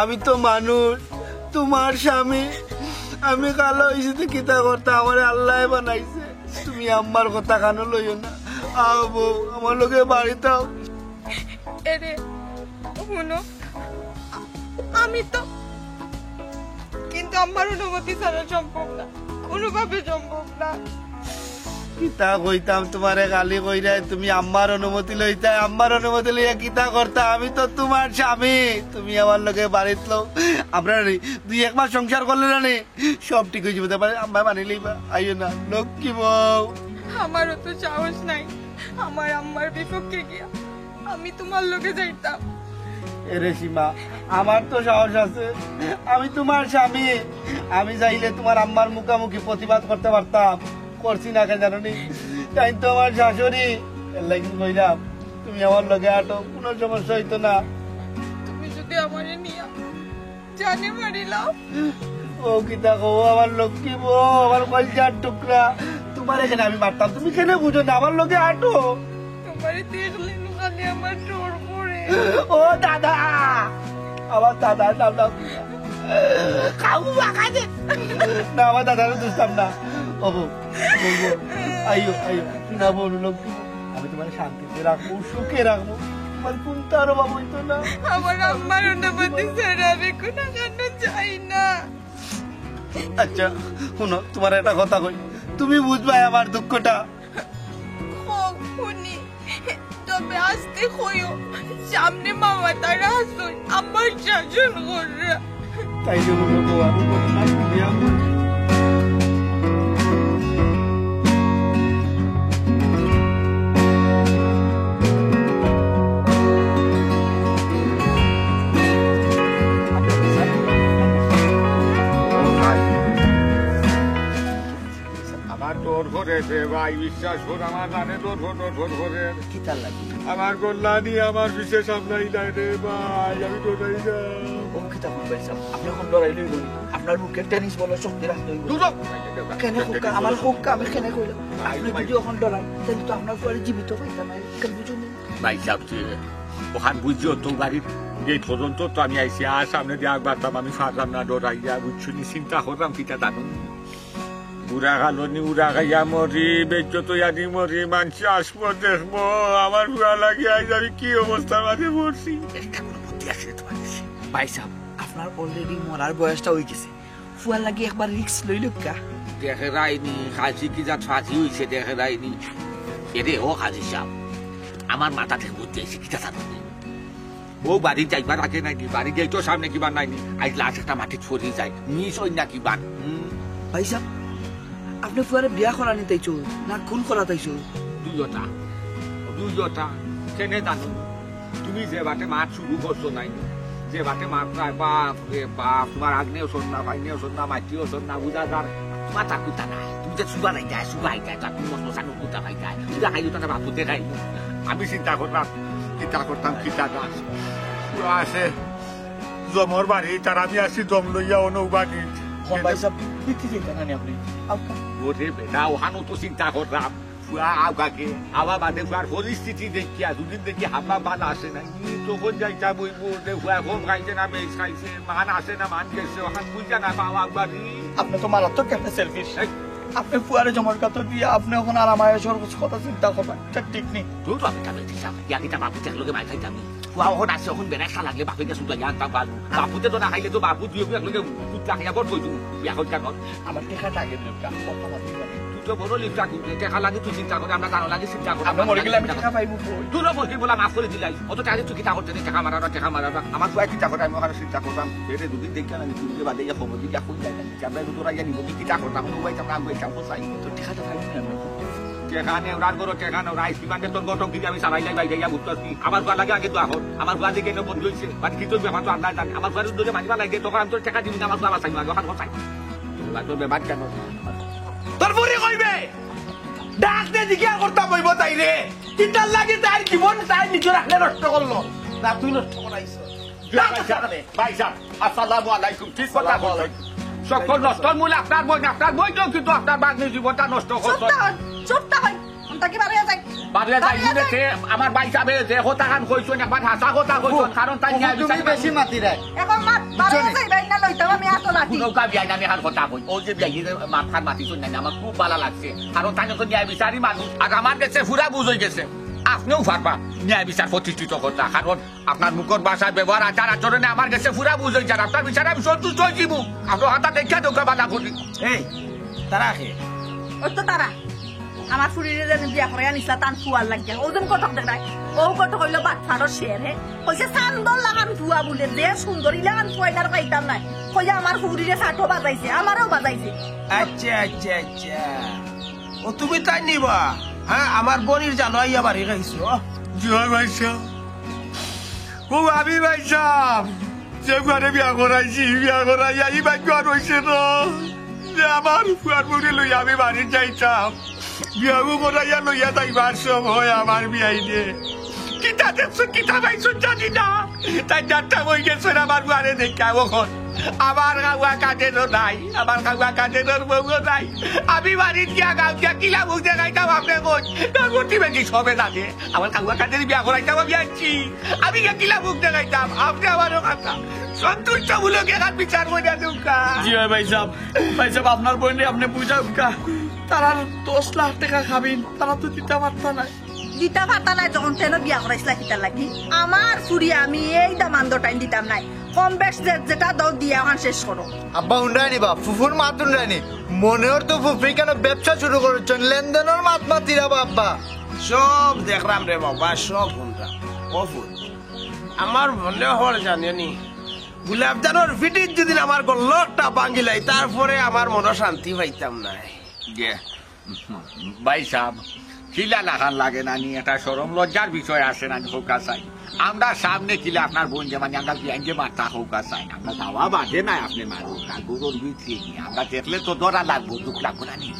আমি তো মানুষ তোমার স্বামী আমি কালো হয়েছি তো কিতা করতে আমার আল্লাহ বানাইছে তুমি আমার কথা কানো লইও না আও বউ আমার লোকে বাড়িতে এরে শুনো আমি তো কিন্তু আমার অনুমতি ছাড়া সম্ভব না কোনোভাবে সম্ভব না কিতা কইতাম তোমারে গালি কইরা তুমি আম্মার অনুমতি লইতা আম্মার অনুমতি লইয়া কিতা করতা আমি তো তোমার স্বামী তুমি আমার লগে বাড়িত লো আমরা দুই এক মাস সংসার করলে না সব ঠিক হয়ে যাবে পারে আম্মা মানি লইবা আইও না লক্ষ্মী বউ আমারও তো সাহস নাই আমার আম্মার বিপক্ষে গিয়া আমি তোমার লোকে যাইতাম। এরে সীমা আমার তো সাহস আছে আমি তোমার স্বামী আমি চাইলে তোমার আম্মার মুখামুখি প্রতিবাদ করতে পারতাম করছি না কেন জানো নি তাই তো আমার শাশুড়ি এর লাগি কইলাম তুমি আমার লগে আটো কোনো সমস্যা হইতো না তুমি যদি আমারে নিয়া জানে মারিলাও ও কিতা কো আমার লক্ষ্মী বউ আমার কলজার টুকরা তোমার এখানে আমি মারতাম তুমি কেন বুঝো না আমার লগে আটো তোমারে দেখলে খালি আমার ডর করে। ও দাদা আমার দাদা দাদা খাও বাগানে না আমার দাদারে দুষ্টাম না ও বলবো আইও আইও না বলো লক্ষ্মী আমি তোমার শান্তিতে রাখবো সুখে রাখবো তোমার কোনটা আরো বাবু হইতো না আমার আম্মার অনুমতি ছাড়া আমি কোনো কাণ্ড চাই না। আচ্ছা শুনো তোমার একটা কথা কই তুমি বুঝবাই আমার দুঃখটা শুনি তবে আসতে হইও সামনে মামা তারা আসুন আমার শাসন কররা তাই যে বলবো আমি বলবো না বিয়া করবো। আমার ডর করে রে ভাই বিশ্বাস কর আমার নানে ডর করে কিতা লাগি আমার গোল্লা নিয়ে আমার বিশেষ সামলাই নাই রে ভাই আমি ডরাই না ও কিতা ভাই সাহেব আপনি কোন লড়াই লই গনি আপনার মুখে টেনিস বলার শক্তি রাখতে হইব দূর কেন হুক্কা আমার হুক্কা আমি কেন কইলাম আপনি যদি এখন লড়াই তাহলে তো আপনার পরে জীবিত পাইতা না কেন বুঝুন ভাই সাহেব ওখান বুঝছো তো বাড়ির গেট পর্যন্ত তো আমি আইসি আর সামনে দিয়ে বাড়তাম আমি ফারলাম না ডরাইয়া বুঝছো নি চিন্তা করলাম কিটা জানো উড়া গালনি উড়া গাইয়া মরি বেজ্য তো আনি মরি মানুষ আসবো দেখবো আমার উড়া লাগিয়ে আইজ আমি কি অবস্থার মাঝে পড়ছি একটা কোনো বুদ্ধি আছে তোমার কাছে ভাই সাহেব আপনার অলরেডি মরার বয়সটা হয়ে গেছে ফুয়ার লাগি একবার রিস্ক লই লুকা দেখে রাইনি খাসি কি যা ফাঁসি হয়েছে দেখে রাইনি এরে ও খাসি সাহেব আমার মাথা থেকে বুদ্ধি আইছে কিটা জানো ও বাড়ি যাইবার আগে নাকি বাড়ি গেইতো সামনে কিবার নাইনি আজ লাশ একটা মাটি ছড়িয়ে যায় মিস হই না কিবার ভাই সাহেব আপনি ফুয়ারে বিয়া করা নিতেইছো না খুন করা তাইছো দুইটা কেনে জানো তুমি যে বাটে মাছ শুরু করছো নাই যে বাটে মাছ প্রায় বাপ রে বাপ তোমার আগ্নেয় শোন না পাইনেও শোন না মাটিও শোন না বুঝা যার মাথা কুতা নাই তুমি যে সুবা নাই যায় সুবাই যায় তার তুমি মশানো কুতা খাই যায় তুই খাইও তাহলে বাপু দেখাই আমি চিন্তা করতাম কিতা গাছ আছে জমর বাড়ি তার আমি আসি জম লইয়া অনৌ বাড়ি ভাই সাহেব দিতে যেতেন না আপনি ওরে বেটা ওখানো তো চিন্তা করলাম ফুয়া আগাকে আবার বাদে ফুয়ার পরিস্থিতি দেখিয়া দুদিন দেখি হামা মান আসে না তখন যাইতা বইবো যে ফুয়া কম খাইছে না বেশ খাইছে মান আসে না মান গেছে ওখান বুঝা না পাওয়া বাড়ি আপনি তো মারাত্মক একটা সেলফিশ আপনি ফুয়ারে জমার কথা দিয়ে আপনি এখন আর আমার সর্বোচ্চ কথা চিন্তা করবেন এটা ঠিক নেই তুই তো আমি তাহলে দিছাম ইয়াকিটা বাপুতে লোকে মাই খাইতাম ফুয়া ওখান আসে ওখান বেড়া খা লাগলে বাপুকে শুধু জানতাম পারবো বাপুতে তো না খাইলে তো বাপু দুই লোকে কুত্তা খাইয়া বড় কই দিবো বিয়া কর কেন আমার টেকাটা আগে দিলাম কথা বলতে তুই তো বড় লিপটা করবি টেকা লাগে তুই চিন্তা করে আমরা কারো লাগে চিন্তা করি আপনি মরে গেলে আমি টাকা পাইবো তুই বলবি বলা মাফ করে দিলাই অত টাকা তুই কিতা করতে টাকা মারা আমার ফুয়া কিতা করে আমি ওখানে চিন্তা করতাম এরে দুদিন দেখে না তুই বাদে ইয়া খবর দিকে কই যাই আমরা দুটো রাইয়া নিব কিতা করতাম ওই আমরা আগে চাপ চাই তো টেকাটা পাইবো না টেকানে ওরার গরো টেকানো রাইস বিমানে তোর গটক দিকে আমি সারাইলাই বাইরে ইয়া বুঝতেছি আমার ফুয়া লাগে আগে তো এখন আমার ফুয়া দিকে বন্ধ হইছে বাকি কি তোর ব্যাপার তো আন্দাজ জানি আমার ফুয়ার দুধে মাঝবা লাগে তখন আমি তোর টাকা দিবি না আমার ফুয়া বাঁচাই লাগে ওখানে বসাই তোর ব্যাপার কেন তোর বুড়ি কইবে ডাক দে দিকে করতাম হইব তাই রে কিতার লাগি তার জীবন তাই নিজের রাখলে নষ্ট করলো না তুই নষ্ট করাইছ আসসালামু আলাইকুম ঠিক কথা বলেন সকল নষ্ট মূল আপনার বই তো কিন্তু আপনার বাগ্নির জীবনটা নষ্ট করছে চুপটা হয় তাকে বাড়ি যায় বাড়িয়ে যাই শুনেছে আমার ভাই সাহেব যে হতাকান কইছেন একবার হাসা কথা কইছেন কারণ তাই নিয়ে তুমি বেশি মাতি রাখ এখন মা বাড়ি যায় ভাই না লইতাম আমি এত লাঠি নৌকা বিয়াই নামে হার কথা কই ও যে বিয়াই মাথার মাটি শুনে না আমার খুব ভালো লাগছে কারণ তাই যখন ন্যায় বিচারি মানুষ আর আমার কাছে ফুরা বুঝ হয়ে গেছে আপনিও পারবা ন্যায় বিচার প্রতিষ্ঠিত করতা কারণ আপনার মুখর ভাষায় ব্যবহার আচার আচরণে আমার কাছে ফুরা বুঝ হয়ে যান আপনার বিচারে আমি সন্তুষ্ট হয়ে যাবো আপনার হাতা দেখা দৌকা বাধা করি এই তারা আহে ওই তো তারা আমার ফুরিরে যেন বিয়া করে আনিসলা তান ফুয়ার লাগিয়া ওজন কটক দেখায় ও কটক হইলো বাচ্চারও শের হে কইছে চান্দর লাগান ফুয়া বলে যে সুন্দরী লাগান ফুয়াইনার পাইতাম নাই কইয়া আমার ফুরিরে ছাটো বাজাইছে আমারও বাজাইছে আচ্ছা আচ্ছা আচ্ছা ও তুমি তাই নিবা হ্যাঁ আমার বোনের জানো আইয়া বাড়ি খাইছো জয় ভাই সাহেব ও আমি ভাই সাহেব যে ঘরে বিয়া করাইছি বিয়া করাইয়া এই ভাগ্য আর হয়েছে না যে আমার ফুয়ার মুড়ে লইয়া আমি বাড়ি যাইতাম বিয়াগু করাইয়া লইয়া যাইবার সময় আমার বিয়াই দিয়ে কিতা দেখছো কিতা পাইছো জানি না তাই যাত্রা বই গেছে আমার ঘরে দেখা ওখন আমার খাওয়া কাজেরও নাই আমার খাওয়া কাজের বউও নাই আমি বাড়ির গিয়া গাও গিয়া কিলা মুখ দেখাইতাম আপনি কই গতি বেশি সবে জানে আমার খাওয়া কাজের বিয়া করাইতাম আমি আনছি আমি গিয়া কিলা মুখ দেখাইতাম আপনি আমারও কথা সন্তুষ্ট মূলক এখান বিচার করে দুকা জি ভাই সাহেব আপনার বোনে আপনি বুঝা তারা 10 লাখ টাকা খাবেন তারা তো দিতে পারত না দিতা পাতা নাই যখন তেন বিয়া করাইছিলা কিতা লাগি আমার ফুরি আমি এই দামান দটাইন দিতাম নাই কম বেশ যেটা দাও দিয়া ওখান শেষ করো আব্বা হুন্ডায়নি বা ফুফুর মাত হুন্ডায়নি মনেওর তো ফুফি কেন ব্যবসা শুরু করেছেন লেনদেনের মাত মাতিরা আব্বা সব দেখলাম রে বাবা সব শুনলাম অফুল আমার মনে হল জানেনি গুলাবজানোর ফিটির যেদিন আমার গল্লটা ভাঙিলাই তারপরে আমার মনে শান্তি পাইতাম না ভাই সাহেব কিলা লাগান লাগে না নি এটা সরম লজ্জার বিষয় আসে না হোকা চাই আমরা সামনে কিলা আপনার বোন যে মানে আমরা বিয়ান যে মাথা হোকা চাই আমরা দাওয়া বাঁধে নাই আপনি মারুন কাকুর বিক্রি আমরা দেখলে তো ধরা লাগবো দুঃখ লাগবো না নিয়ে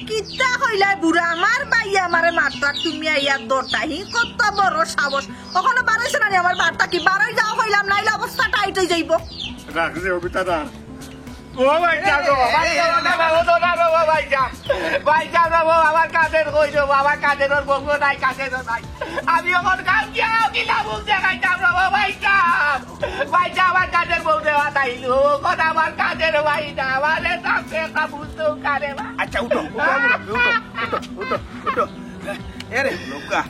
কিতা কইলাই বুড়া আমার ভাই আমারে মারতা তুমি আইয়া দরটাহি কত বড় সাহস ওখানে বাড়াইছে না আমার বার্তা কি বাড়াই যাও কইলাম নাইলে অবস্থা টাইট হয়ে যাইব রাখছে অবিতারা ও ভাই যাবো ভাই যাবো না বাবু তো না বাবু ভাই যাবো আমার কাজের কই দেবো আমার কাজের ওর বলবো নাই কাজের নাই আমি এখন কাজ যাও কি না বুঝতে খাইতাম বাবু ভাই যা আমার কাজের বউ দেওয়া তাইলো কথা আমার কাজের ভাই না আমারে সামনে একটা বুঝতেও কারে আচ্ছা উঠো উঠো এরে লোকা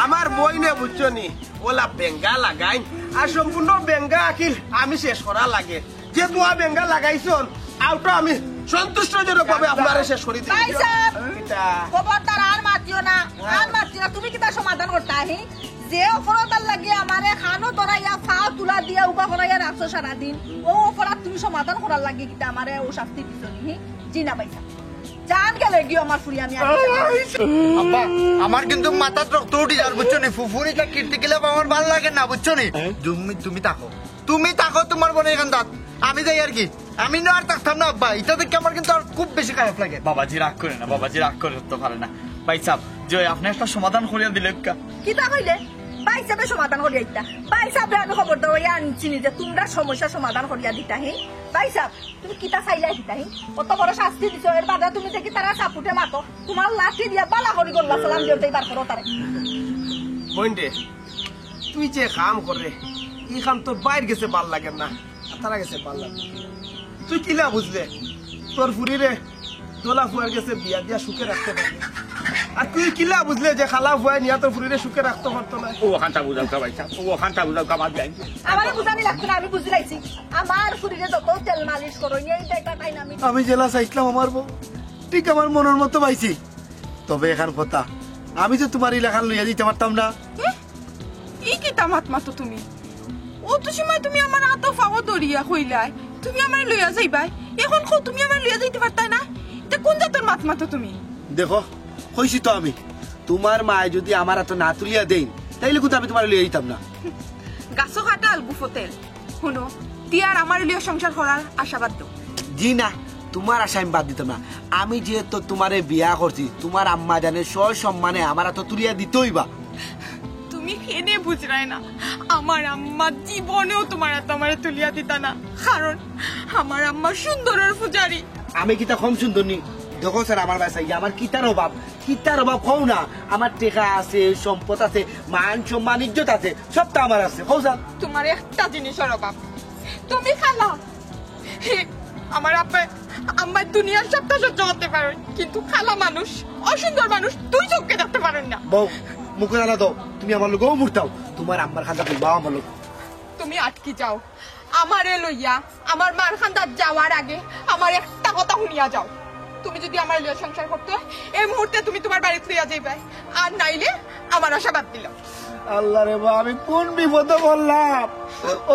আমার বই নে বুঝছো নি ওলা বেঙ্গা লাগাই আর সম্পূর্ণ বেঙ্গা আকিল আমি শেষ করা লাগে যে তোমার বেঙ্গা লাগাইছন আউটো আমি সন্তুষ্ট জনক ভাবে আপনারে শেষ করি দিই ভাই সাহেব খবরদার আর মাতিও না তুমি কিতা সমাধান করতে আহি যে অপরাধ লাগে আমারে খানো ধরাইয়া ফাও তুলা দিয়া উবা করাইয়া রাখছো সারাদিন ও অপরাধ তুমি সমাধান করার লাগে কিতা আমারে ও শাস্তি দিছো নি জি না ভাই সাহেব জান গেলে গিয়ে আমার ফুরি আমি আব্বা আমার কিন্তু মাথার রক্ত উঠে যার বুঝছো নি ফুফুর এটা কীর্তি গেলে আমার ভালো লাগে না বুঝছো নি তুমি থাকো তোমার বোনের এখান দাঁত আমি যাই আর কি আমি না আর থাকতাম না আব্বা এটা দেখে আমার কিন্তু আর খুব বেশি খারাপ লাগে বাবাজি রাগ করে না বাবাজি রাগ করে তো পারে না ভাই সাহেব জয় আপনি একটা সমাধান করিয়া দিলে কিতা কইলে ভাই সাহেব সমাধান করিয়া দিতা ভাই সাহেব আমি খবর দেওয়া আনছি যে তোমরা সমস্যা সমাধান করিয়া দিতা হে ভাই সাহেব তুমি কিতা চাইলাই দিতা হে কত বড় শাস্তি দিছো এর বাদে তুমি দেখি তারা সাপুটে মাতো তোমার লাঠি দিয়া বালা করি গল্লা সালাম দিতে বার করো তারে বইন্ডে তুই যে কাম করে এই কাম তোর বাইর গেছে ভাল লাগে না তারা গেছে ভাল লাগে তুই কিলা বুঝলে তোর ফুরিরে দোলা ফুয়ার গেছে বিয়া দিয়া সুখে রাখতে পারবি আর তুই কিলা বুঝলে যে খালা ফুয়া নিয়া তোর ফুরিরে সুখে রাখতে পারতো না ও ওখানটা বুঝাও ভাই সাহেব ও ওখানটা বুঝাও আমার বিয়ান আমার বুঝানি লাগছে না আমি বুঝি লাইছি আমার ফুরিরে যত তেল মালিশ করো এই টাকা তাই না আমি জেলা চাইছিলাম আমার বউ ঠিক আমার মনের মতো পাইছি তবে এখন কথা আমি যে তোমার এলাকার লইয়া দিতে পারতাম না এই কি তামাত মাতো তুমি ও তো সময় তুমি আমার হাত ফাও দরিয়া কইলাই তুমি আমার লইয়া যাইবাই এখন কো তুমি আমার লইয়া যাইতে পারতা না তে কোন জাতের মাত মাতো তুমি দেখো কইছি তো আমি তোমার মা যদি আমার এত না তুলিয়া দেন তাইলে কিন্তু আমি তোমার লইয়া দিতাম না গাছো কাটা আলগু ফতেল শুনো তিয়ার আমার লইয়া সংসার করার আশাবাদ দাও জি না তোমার আশা আমি বাদ দিতাম না আমি যেহেতু তোমারে বিয়া করছি তোমার আম্মা জানে সম্মানে আমার এত তুলিয়া দিতেই বা তুমি এনে বুঝরাই না আমার আম্মা জীবনেও তোমার এত আমার তুলিয়া দিতা না কারণ আমার আম্মা সুন্দরের পূজারি আমি কিতা কম সুন্দর নি দেখো স্যার আমার বাসায় আমার কিতার অভাব হও না আমার টেকা আছে সম্পদ আছে মান সম্মান ইজ্জত আছে সবটা আমার আছে হও স্যার তোমার একটা জিনিসের অভাব তুমি খালা আমার আপা আমার দুনিয়ার সবটা সহ্য করতে পারো কিন্তু খালা মানুষ অসুন্দর মানুষ তুই চোখকে দেখতে পারেন না বউ মুখে দাঁড়া দাও তুমি আমার লোক মুড়তাও তোমার আম্মার খান্দা তুলবা আমার লোক তুমি আটকি যাও আমারে লইয়া আমার মার খান্দার যাওয়ার আগে আমার একটা কথা শুনিয়া যাও তুমি যদি আমার লিয়ে সংসার করতে হয়, এই মুহূর্তে তুমি তোমার বাড়িতে লইয়া যাইবাই, আর নাইলে আমার আশা বাদ দিলাম। আল্লাহ রে বা, আমি কোন বিপদে বললাম,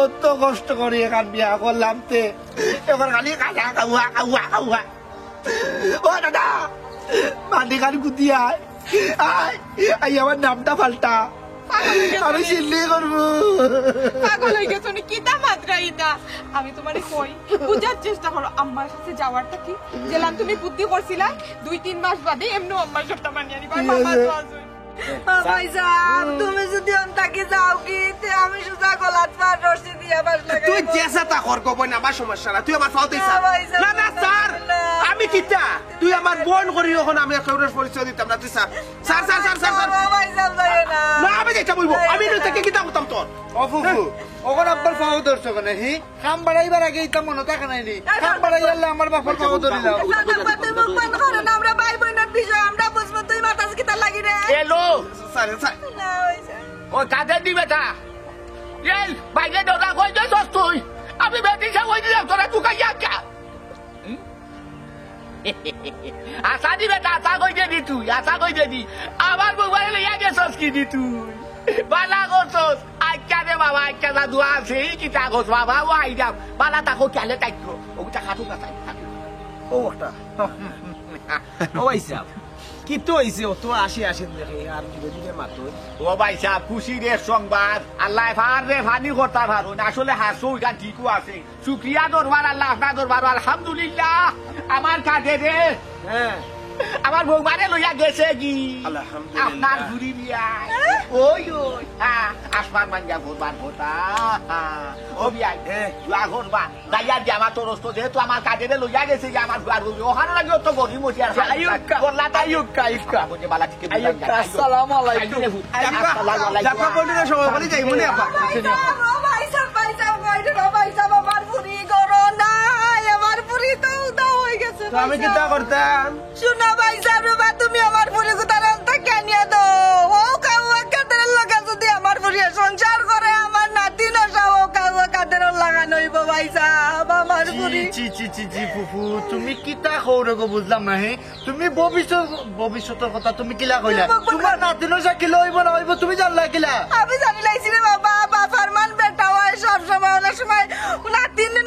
অত কষ্ট করি এখান বিয়া করলাম তে এবার খালি কাজা কাউয়া কাউয়া কাউয়া। ও দাদা, মাটি খান কুতিয়ায় আয় আই, আমার নামটা পাল্টা, আমি সিল্লি করবো। পাগল হয়ে গেছো নি? কিতা মাত্রা ইটা? আমি তোমারে কই, বুঝার চেষ্টা করো। আম্মার কাছে যাওয়ারটা কি গেলাম, তুমি বুদ্ধি করছিলা 2-3 মাস বাদে এমনি আম্মার সবটা মানিয়ে নিবা। মামা তো আছে। ভাইজান তুমি যদি তাকে যাও কি আমি সুজা গলাত পা রশি দিয়া বাস লাগাই। তুই জেসা তা কর কব না, আমার সমস্যা না, তুই আমার ফাউতেই স্যার। না না স্যার, আমি কিতা তুই আমার বোন করি, এখন আমি কাউরের পরিচয় দিতাম না। তুই sir sir sir sir sir ভাইজান যাই না। না, আমি যেটা বলবো, আমি থেকে কিতা করতাম তোর। অফুফু ওখন আব্বার পাও ধরছো কেন? হি কাম বাড়াইবার আগে ইতা মনে থাকে নাই নি, কাম বাড়াই আল্লাহ আমার বাপর পাও ধরিলাম। তুই মুখ বন্ধ করো না, আমরা ভাই বোনের বিষয় আমরা বুঝবো, তুই মাথা কিতা লাগি রে। এলো স্যার স্যার না ভাইজান ও কাদের দিবে তা এই বাইরে দৌড়া কই যাস তুই? আমি বেটি সে ওই দিলাম, তোরা চুকা যাকা আশা দিবে তা, আশা কই দি তুই, আশা কই দি আমার মোবাইলে লইয়া গেছস কি দি তুই? বালা করছস আচ্ছা রে বাবা, আচ্ছা দাদু আছে কি তা করছ বাবা, ও আইডাম বালা তাকো কেলে তাইকো ওটা খাটু না তাই ও একটা ও ভাই সাহেব কি তো হইছে, ও তো আসি আসি দেখে আর দিবে দিবে মাত্র। ও ভাই সাহেব খুশির সংবাদ, আল্লাহ ফার রে ফানি করতে পারুন, আসলে হাসো ওইখান ঠিকও আছে, শুক্রিয়া দরবার আল্লাহ, আপনার দরবার আলহামদুলিল্লাহ। আমার কাঁধে রে হ্যাঁ আমার বৌমারে লইয়া গেছে কি আলহামদুলিল্লাহ। আপনার ঘুরি বিয়া ওই ওই আসমান মাঞ্জা ভোরবার ভোটা ও বিয়াই জুয়া ঘরবা দাইয়া যে আমার তো রস্ত যেহেতু আমার কাজে লইয়া গেছে যে আমার জুয়ার ঘুরবি ওখানে লাগে তো গরি মতি আর করলা তাই বলছে বালা থেকে আসসালামু আলাইকুম। জাপা বলি না সময় বলি যাই মনে আপা। ভাইজান ভাইজান আমার পুরি করো না, আমার পুরি তো উদাও হয়ে গেছে। তো আমি কিতা করতাম? শোনা ভাইজান বাবা, তুমি আমার পুরি কোথায় থেকে নিয়ে দাও। ও কাউয়া কাদের লাগা যদি আমার পুরি সংসার করে, আমার নাতি নসা ও কাউয়া কাদের লাগানো হইব ভাইজান আমার পুরি। চি চি চি চি ফুফু তুমি কিতা কৌরে গো বুঝলাম না। হে তুমি ভবিষ্যতের কথা তুমি কিলা কইলা? তোমার নাতিনো কিলো হইব না হইব তুমি জানলা কিলা? আমি জানি লাইছি রে বাবা, বাবার মান বেটা হয় সব সময়, অনেক সময়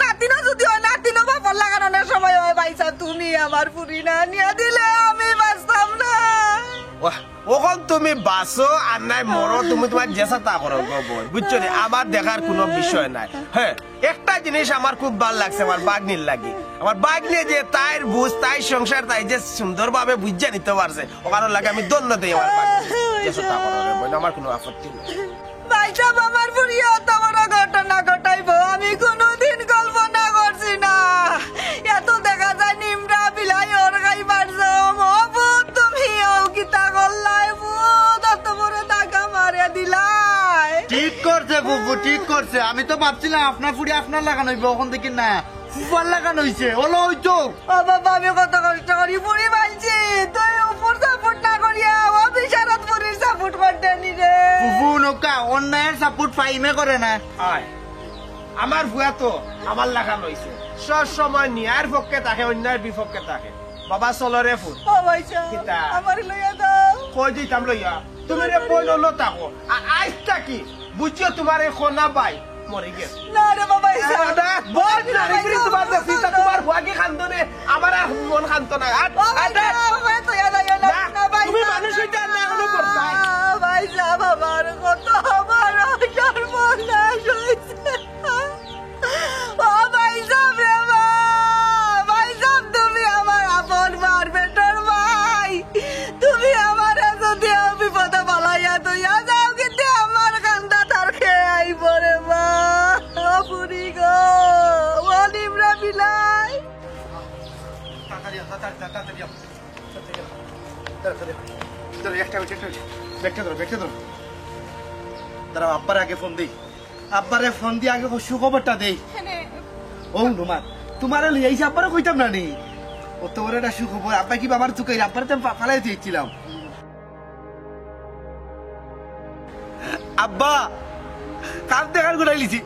নাতিনও যদি হয় নাতিনও বাবার লাগানোর সময় হয় ভাইজান। তুমি আমার পুরি না নিয়ে দিলে আমি বাঁচতাম না। ওখন তুমি বাঁচো আর নাই মরো, তুমি তোমার জেসা তা করো বই, বুঝছো নি? আমার দেখার কোনো বিষয় নাই। হ্যাঁ একটা জিনিস আমার খুব ভালো লাগছে, আমার বাগনির লাগি, আমার বাগনি যে তাইর বুঝ তাই সংসার তাই যে সুন্দরভাবে বুঝে নিতে পারছে, ওখানে লাগে আমি দণ্ড দিই আমার জেসা তা করো বই, আমার কোনো আপত্তি নেই। ভাইজান আমার পুরি অত বড় ঘটনা ঘটাইব আমি কোনোদিন কল্পনা করছি না। এত দেখা যায় নিমরা বিলাই ওর খাইবার তুমি ও কিতা করলাই অত বড় টাকা মারিয়া দিলাই। ঠিক করছে ফুফু ঠিক করছে। আমি তো ভাবছিলাম আপনার পুরি আপনার লাগানো হইব, ওখান থেকে না ফুফার লাগানো হইছে। ওলো হইতো ও বাবা, আমি কত কষ্ট করি পুরি বানছি, তুই উপর সাপোর্ট না করিয়া ও বিশারত পুরীর সাপোর্ট করতে নি রে। ফুফু নৌকা অন্যায়ের সাপোর্ট ফাইমে করে না। আয় আমার ভুয়া তো আমার লাগানো হইছে, সব সময় ন্যায়ের পক্ষে থাকে অন্যায়ের বিপক্ষে থাকে। বাবা চলরে ফুল ও ভাইজান কিতা? আমার লইয়া দাও। কই দিতাম লইয়া, তুমি রে বই লো থাকো আজটা কি বুঝছো, তোমার এই খোনা বাই মরে গেছে। না রে বাবা, তোমার ভুয়াকে খান্ত নে, আমার আর মন খান্ত না। তুমি মানুষ হইতে আর না এখনো করতাই। ভাইজান আমার কত আমার সর্বনাশ হয়েছে। ও ভাইজান রে ভাইজান, তুমি আমার আপন মার বেটার ভাই, তুমি আমার যদি বিপদে বলাইয়া তুইয়া যাও, কিন্তু আমার কান্দা তার খেয়ে আইব রে মা। পুরি গো ও নিমরা বিলাই। আব্বার আগে ফোন দেই, আব্বারে ফোন দিয়ে আগে সুখবরটা দেই। ও নুমান তোমার লিয়াইছে আব্বারে কইতাম না নি, ও তোমার একটা সুখবর। আব্বা কি বাবার চুকাই, আব্বারে তো ফালাই দিয়েছিলাম। আব্বা কাম দেখার ঘুরাই লিছি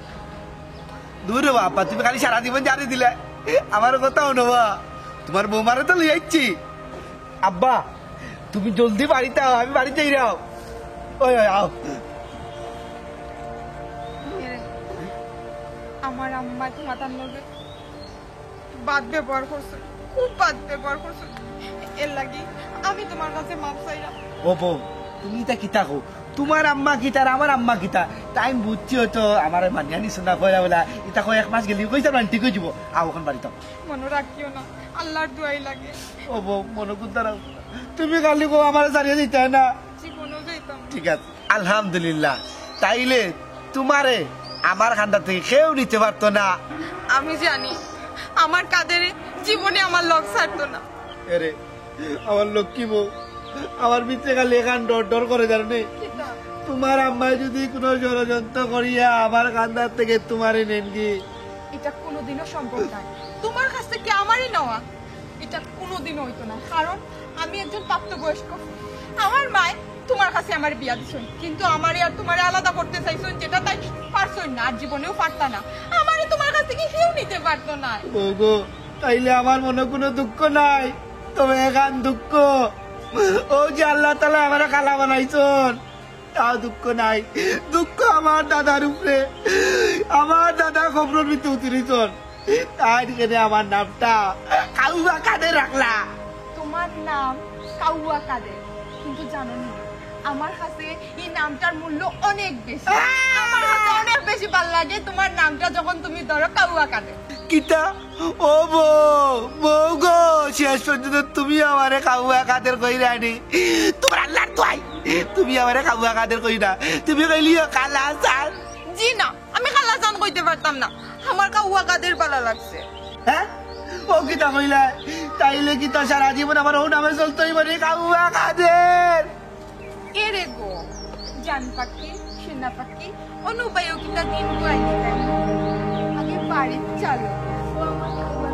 দূর রে আব্বা, তুমি খালি সারা জীবন জানি দিলে আমার কথা নবা। তোমার বৌমারে তো লিয়াইছি। আব্বা তুমি জলদি বাড়িতে আও, আমি বাড়িতেই রাও। ওই ওই আও। আমার আম্মা তোমার লগে বাদ ব্যবহার করছে, খুব বাদ ব্যবহার করছে। এর লাগি আমি তোমার কাছে মাপ চাইলাম। ও বউ তুমি তা কিতা কো, তোমার আম্মা কিতা আর আমার আম্মা কিতা টাইম বুঝছি হয়তো আমার মানিয়া নিছ না বলা বলা ইতা কয় 1 মাস গেলি কইছা মানে ঠিক হয়ে যাব। আও এখন বাড়িতে মনে রাখিও না, আল্লাহর দোয়াই লাগে। ও বউ মনে কুদ্দার তুমি খালি কো আমার সারিয়ে দিতে না। জীবনও যাইতাম। ঠিক আছে আলহামদুলিল্লাহ, তাইলে তোমারে আমার খান্ডা থেকে কেউ নিতে পারতো না। আমি জানি আমার কাদের জীবনে আমার লগ ছাড়তো না। আরে আমার লক্ষ্মী বউ আমার ভিতরে খালি এখান ডর ডর করে জানি তোমার আম্মা যদি কোনো ষড়যন্ত্র করিয়া আমার কান্দার থেকে তোমারে নেন কি। এটা কোনোদিনও সম্ভব নয়, তোমার কাছ থেকে আমারই নেওয়া এটা কোনোদিনও হইতো না। কারণ আমি একজন প্রাপ্তবয়স্ক। আমার মায় তোমার কাছে আমার বিয়া দিছেন, কিন্তু আমারে আর তোমারে আলাদা করতে চাইছেন, যেটা তাই পারছই না, আর জীবনেও পারতা না। আমারে তোমার কাছ থেকে কেউ নিতে পারতো না। ওগো তাইলে আমার মনে কোনো দুঃখ নাই, তবে এখান দুঃখ ও যে আল্লাহ তাআলা আমার কালা বানাইছন তাও দুঃখ নাই। দুঃখ আমার দাদার উপরে, আমার দাদা খবরের ভিতরে উতরিছন তাই কেনে আমার নামটা কাউয়া কাদের রাখলা। তোমার নাম কাউয়া কাদের, কিন্তু জানো না আমার কাছে এই নামটার মূল্য অনেক বেশি। আমার কাছে অনেক বেশি ভালো লাগে তোমার নামটা যখন তুমি ধরো কাউয়া কাদের। কিতা ও বউ বউ গো, শেষ পর্যন্ত তুমি আমারে কাউয়া কাদের কইরা নি। তোমার আল্লাহর দোয়াই তুমি আমারে কাউয়া কাদের কইরা, তুমি কইলিও কালা সাল। জি না, আমি খালা জান কইতে পারতাম না, আমার কাউয়া কাদের ভালো লাগছে। হ্যাঁ ও কিতা কইলা, তাইলে কিতা সারা জীবন আমার ও নামে চলতই মানে কাউয়া কাদের। এরে গো জান পাখি সেনা পাখি অনুবায়ও কিতা দিন গাইনি আগে বাড়ির চালো ও আমার কাউয়া